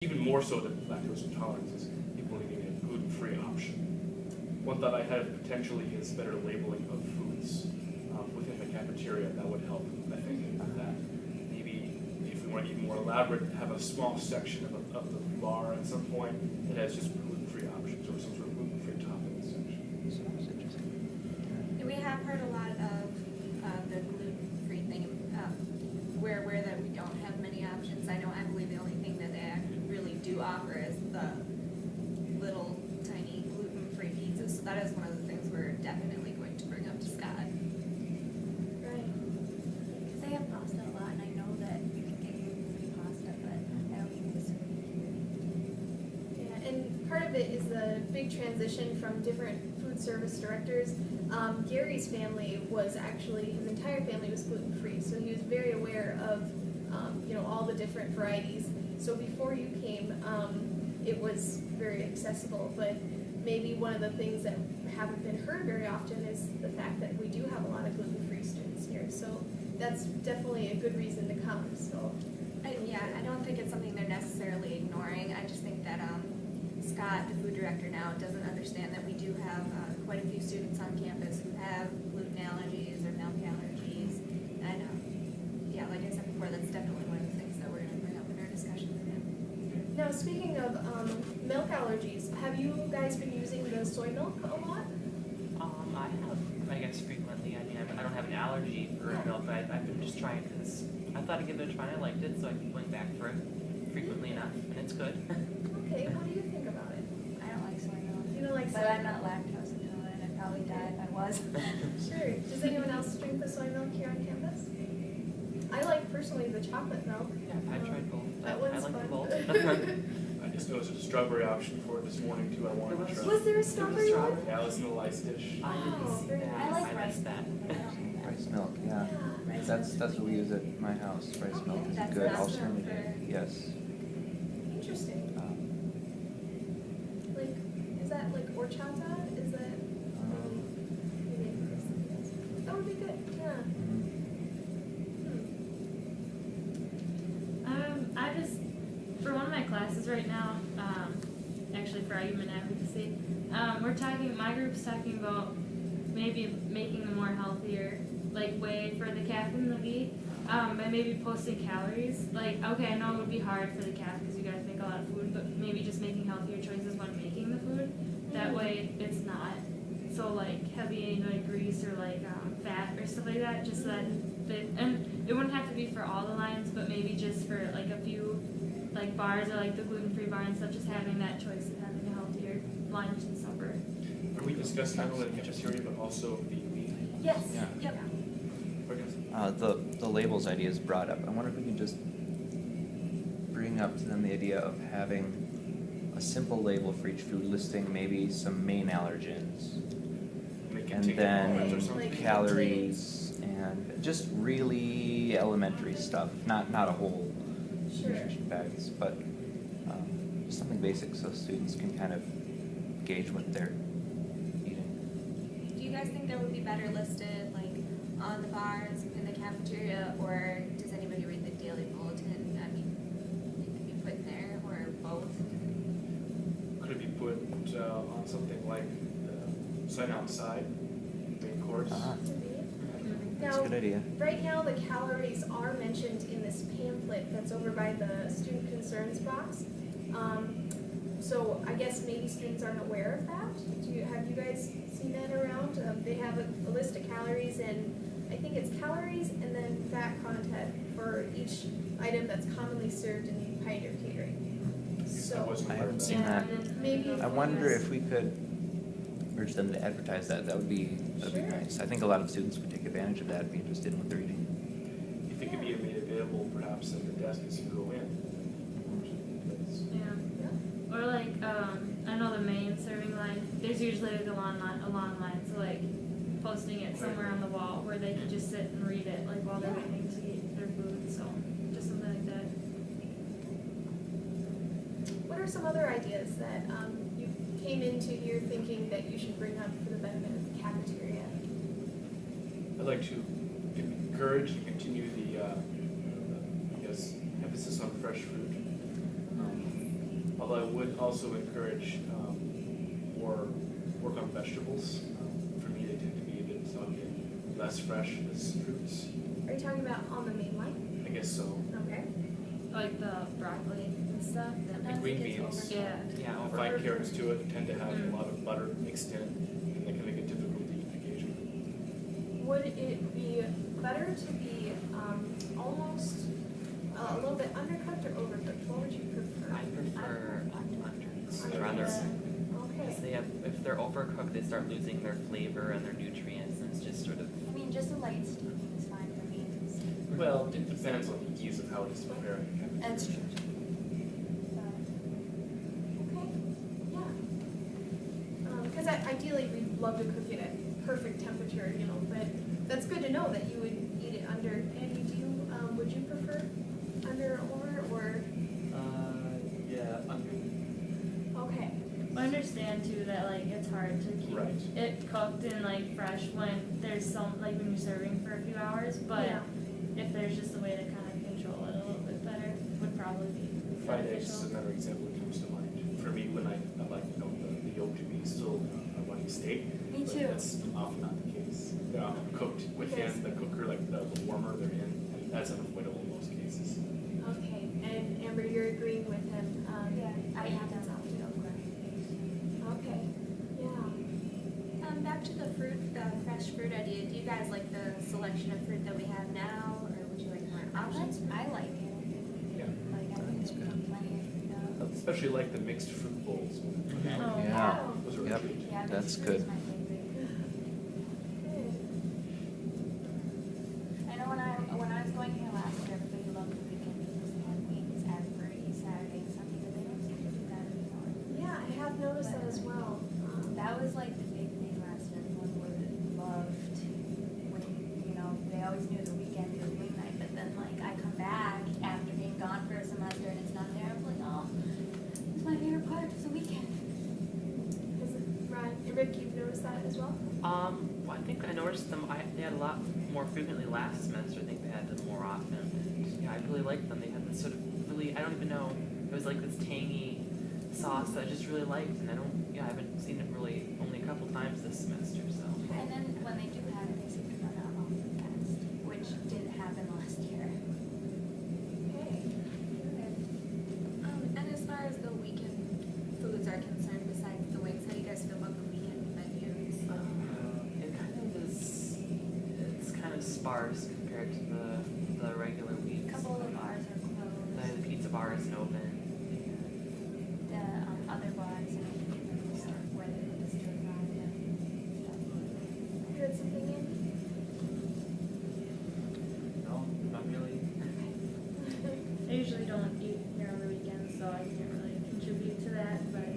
even more so than lactose intolerance is people needing a gluten-free option. One thought I had potentially is better labeling of foods within the cafeteria. That would help, I think, with that. Maybe if we want to be more elaborate, have a small section of the bar at some point that has just gluten-free options or some sort of gluten-free topping section. So that's interesting. We have heard a lot of the gluten-free thing. We're aware that we don't have many options. I believe the only thing that they really do offer is the little tiny gluten-free pizzas. So that is one of the things we're definitely going to bring up to Scott. Right. Because they have pasta a lot, and I know that you can get gluten-free pasta, but I don't think this would be here. Yeah, and part of it is the big transition from different food service directors. Gary's family was actually, his entire family was gluten-free, so he was very aware of, all the different varieties. So before you came, it was very accessible, but maybe one of the things that haven't been heard very often is the fact that we do have a lot of gluten-free students here, so that's definitely a good reason to come, so. I don't think it's something they're necessarily ignoring. I just think that Scott, the food director now, doesn't understand that we do have quite a few students on campus who have gluten allergies or milk allergies. And like I said before, that's definitely one of the things that we're going to bring up in our discussion with him. Now, speaking of milk allergies, have you guys been using the soy milk a lot? I have, I guess, frequently. I mean, I don't have an allergy for milk, but I've been just trying because I thought I'd give it a try and I liked it, so I keep going back for it frequently enough, and it's good. Okay, what do you think about it? I don't like soy milk. You don't like soy But I'm milk? not lactose intolerant. I'd probably die if I was. Sure. Does anyone else drink the soy milk here on campus? I like personally the chocolate milk. Yeah, I've tried both. That I one's like them fun. both. I just noticed there's a strawberry option for it this morning too. I wanted to try. Was there a strawberry one? Yeah, it's in the lice dish. I didn't Oh, see very that. nice. I like I rice missed that. milk, but I don't like Rice milk, yeah. Rice That's milk. what we use at my house. Rice milk is a That's good awesome alternative. Yes. Interesting. Like, is that like horchata? Is that maybe something else? That would be good. Yeah. I just, for one of my classes right now, actually for human advocacy, my group's talking about maybe making a more healthier, way for the CAF and the V, by maybe posting calories. Okay, I know it would be hard for the CAF because you guys make a lot of food, but maybe just making healthier choices when making the food. That way it's not so heavy in grease or fat or stuff like that, just so that and it wouldn't have to be for all the lines, but maybe just for a few bars or the gluten-free bar and stuff, just having that choice of having a healthier lunch and supper. Are we discussing not only the cafeteria but also the week? Yes. Yeah. Yep. The labels idea is brought up. I wonder if we can just bring up to them the idea of having a simple label for each food listing maybe some main allergens Make it and take it moments or then something. calories and just really elementary stuff, not a whole Sure. nutrition bags, but just something basic so students can kind of gauge what they're eating. Do you guys think that would be better listed on the bars in the cafeteria, or does anybody read the daily bulletin? I mean, it could be put there or both. Could it be put on something like the sign outside, main course? That's Now, a good idea. right now the calories are mentioned in this pamphlet that's over by the student concerns box. So I guess maybe students aren't aware of that. Have you guys seen that around? They have a list of calories, and I think it's calories and then fat content for each item that's commonly served in Pioneer Catering. So wasn't I aware of haven't that. seen that. maybe I wonder if we could urge them to advertise that. That'd be Sure. nice. I think a lot of students would take advantage of that and be interested in what they're eating. If it could be made available perhaps at the desk as you go in. Yeah. Or I know the main serving line, there's usually a long line, so posting it somewhere on the wall where they can just sit and read it while they're waiting to eat their food, so just something like that. What are some other ideas that you came into here thinking that you should bring up for the benefit of the cafeteria? I'd like to encourage and continue the emphasis on fresh fruit. Although I would also encourage more work on vegetables. For me, they tend to be a bit soggy and less fresh as fruits. Are you talking about on the main line? I guess so. Okay. Like the broccoli and stuff. And green beans. Yeah. Yeah, over. Fine carrots too tend to have Mm. a lot of butter mixed in, and they can make it difficult to eat occasionally. Would it be better to be almost a little bit undercooked or overcooked? What would you prefer? I prefer under. Under. Rather, Okay. because they have, if they're overcooked, they start losing their flavor and their nutrients, and it's just sort of. I mean, just a light steaming is fine for me. Well, it depends on the ease of how it is prepared. That's true. Okay. Yeah. Because ideally we'd love to cook it at perfect temperature, you know. But that's good to know that you would eat it under. Andy, do you would you prefer under or? Yeah, under. Okay. I understand too that like it's hard to keep Right. it cooked and like fresh when there's some like when you're serving for a few hours, but Yeah. if there's just a way to kind of control it a little bit better, would probably be Fried eggs is beneficial. another example that comes to mind. For me, when I like the yolk to be still a running steak. Me but too. That's often not the case. They're often cooked within the cooker, like the warmer they're in, and that's unavoidable in most cases. Okay. And Amber, you're agreeing with him. Yeah, I it have happens that often. Okay. Yeah. Back to the fruit, the fresh fruit idea. Do you guys like the selection of fruit that we have now, or would you like more options? I like it. Yeah. Like, I think there's plenty of, Especially like the mixed fruit bowls. Oh, Yeah. Those are a Yep. treat. yeah, That's mixed fruit good. is my favorite. Good. I know when I was going here last year, everybody loved the weekend because they had wings every Saturday and Sunday, but they don't seem to do that anymore. Yeah, I have noticed that as well. That was like the big thing last year. Everyone loved wing, you know, they always knew the weekend was wing night, but then like I come back after being gone for a semester and it's not there, I'm like, oh, it's my favorite part of the weekend. Is it, Ryan, Rick, you've noticed that as well? Well, I think I noticed them. They had a lot more frequently last semester. I think they had them more often. And, yeah, I really liked them. They had this sort of really, I don't even know, it was like this tangy sauce that I just really liked, and I haven't seen it really only a couple times this semester. So. And then when they do have it, they seem to run out awfully fast, which didn't happen last year. Okay. And as far as the weekend foods are concerned, besides the wings, how do you guys feel about the weekend menus? It kind of is. It's kind of sparse compared to the regular A weeks. couple of the bars are closed. The pizza bar isn't open. The other bars and where they put the stir fry and stuff. Heard something in? No, not really. I usually don't eat here on the weekends, so I can't really contribute to that, but